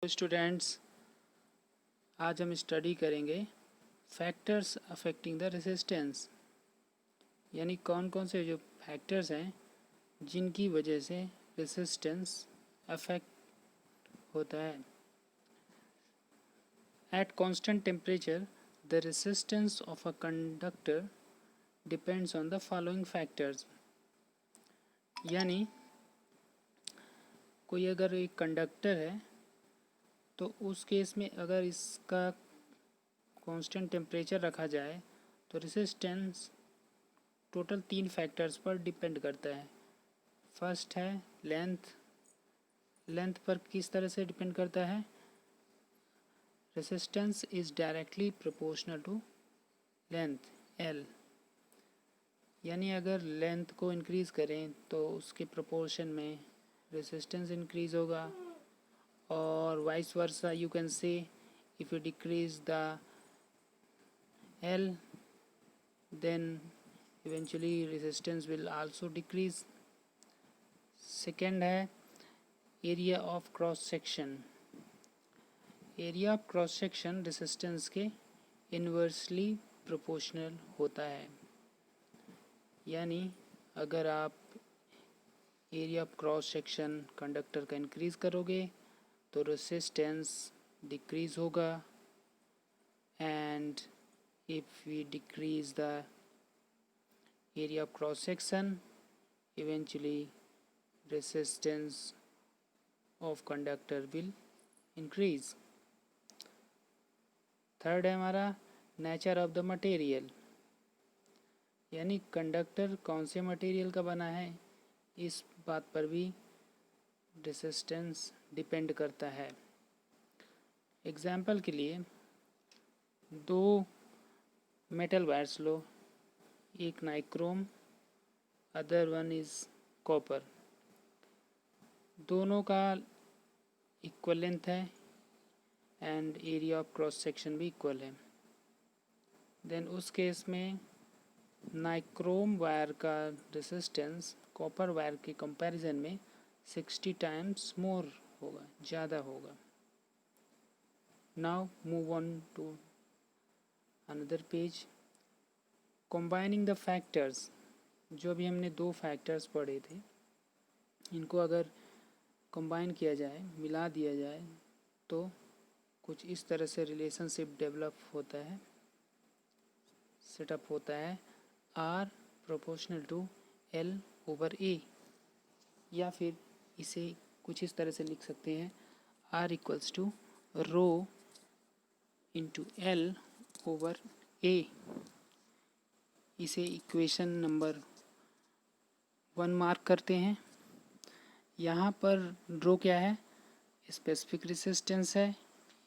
Students, आज हम study करेंगे फैक्टर्स अफेक्टिंग द रेजिस्टेंस। यानी कौन कौन से जो फैक्टर्स हैं जिनकी वजह से रेजिस्टेंस अफेक्ट होता है। At constant temperature the resistance of a conductor depends on the following factors. यानी कोई अगर एक कंडक्टर है तो उस केस में अगर इसका कांस्टेंट टेम्परेचर रखा जाए तो रेजिस्टेंस टोटल 3 फैक्टर्स पर डिपेंड करता है। फर्स्ट है लेंथ पर किस तरह से डिपेंड करता है। Resistance is directly proportional to length L. यानी अगर लेंथ को इंक्रीज़ करें तो उसके प्रोपोर्शन में रेजिस्टेंस इंक्रीज़ होगा, और vice versa you can say if you decrease the L then eventually resistance will also decrease. Second है area of cross section। area of cross section resistance के inversely proportional होता है। यानी अगर आप area of cross section conductor का increase करोगे तो रेजिस्टेंस डिक्रीज होगा, and if we decrease the area of cross section eventually resistance of conductor will increase. Third है हमारा नेचर ऑफ द मटेरियल। यानी कंडक्टर कौन से मटेरियल का बना है इस बात पर भी रेजिस्टेंस डिपेंड करता है। एग्जाम्पल के लिए 2 मेटल वायर्स लो, एक nichrome other one is copper. दोनों का इक्वल लेंथ है and area of cross section भी इक्वल है। देन उस केस में नाइक्रोम वायर का रेजिस्टेंस कॉपर वायर के कंपैरिजन में 60 टाइम्स मोर होगा, ज़्यादा होगा। Now move on to another page. Combining the factors. जो भी हमने 2 फैक्टर्स पढ़े थे इनको अगर कंबाइन किया जाए, मिला दिया जाए, तो कुछ इस तरह से रिलेशनशिप डेवलप होता है, सेटअप होता है R proportional to L over A। या फिर इसे कुछ इस तरह से लिख सकते हैं R equals to rho into L over A। इसे इक्वेशन नंबर 1 मार्क करते हैं। यहाँ पर रो क्या है, स्पेसिफिक रेजिस्टेंस है,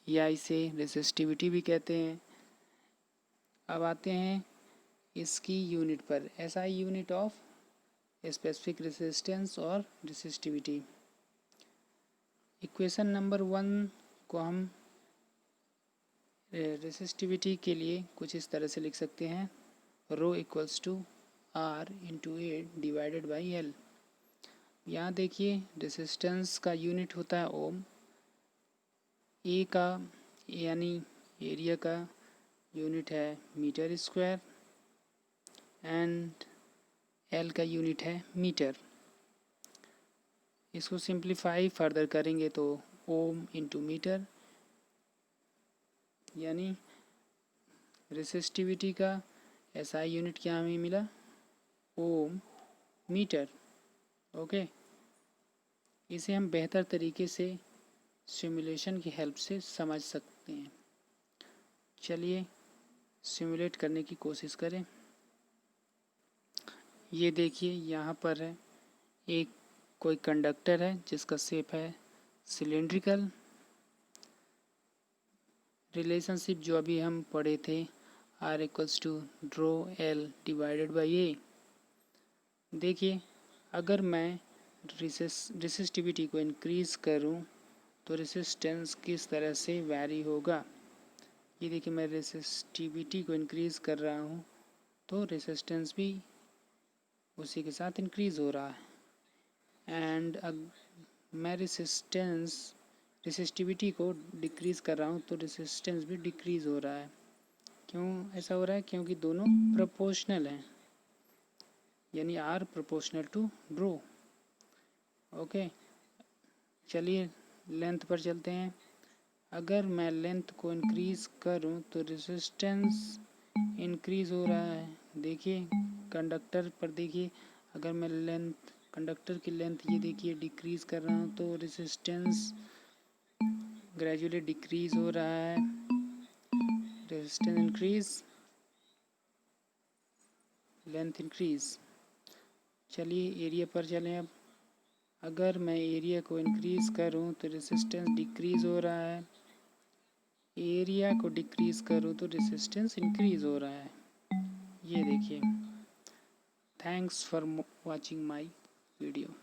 या इसे रेजिस्टिविटी भी कहते हैं। अब आते हैं इसकी यूनिट पर, SI unit of specific resistance और रेजिस्टिविटी। इक्वेशन नंबर 1 को हम रेजिस्टिविटी के लिए कुछ इस तरह से लिख सकते हैं, rho equals to R into A divided by L. यहाँ देखिए रेजिस्टेंस का यूनिट होता है ओम, ए का यानी एरिया का यूनिट है मीटर स्क्वायर, एंड एल का यूनिट है मीटर। इसको सिंप्लीफाई फर्दर करेंगे तो ओम इंटू मीटर, यानी रेजिस्टिविटी का SI यूनिट क्या हमें मिला, ओम मीटर। ओके, इसे हम बेहतर तरीके से सिमुलेशन की हेल्प से समझ सकते हैं। चलिए सिमुलेट करने की कोशिश करें। ये देखिए यहाँ पर है एक कोई कंडक्टर है जिसका शेप है सिलेंड्रिकल। रिलेशनशिप जो अभी हम पढ़े थे R equals to rho L divided by A। देखिए अगर मैं रेजिस्टिविटी को इंक्रीज़ करूं तो रेजिस्टेंस किस तरह से वैरी होगा। ये देखिए मैं रेजिस्टिविटी को इंक्रीज़ कर रहा हूं तो रेजिस्टेंस भी उसी के साथ इंक्रीज़ हो रहा है। एंड मैं रेजिस्टेंस रेसिस्टिविटी को डिक्रीज़ कर रहा हूँ तो रेसिस्टेंस भी डिक्रीज़ हो रहा है। क्यों ऐसा हो रहा है? क्योंकि दोनों प्रोपोर्शनल हैं, यानी R proportional to rho. Okay, चलिए लेंथ पर चलते हैं। अगर मैं लेंथ को इंक्रीज़ करूं तो रेजिस्टेंस इंक्रीज़ हो रहा है। देखिए कंडक्टर पर, देखिए अगर मैं कंडक्टर की लेंथ ये देखिए डिक्रीज़ कर रहा हूँ तो रेजिस्टेंस ग्रेजुअली डिक्रीज़ हो रहा है। Resistance increase, length increase. चलिए एरिया पर चलें अब। अगर मैं एरिया को इंक्रीज़ करूं तो रेजिस्टेंस डिक्रीज़ हो रहा है, एरिया को डिक्रीज़ करूं तो रेजिस्टेंस इंक्रीज़ हो रहा है। ये देखिए। Thanks for watching my video.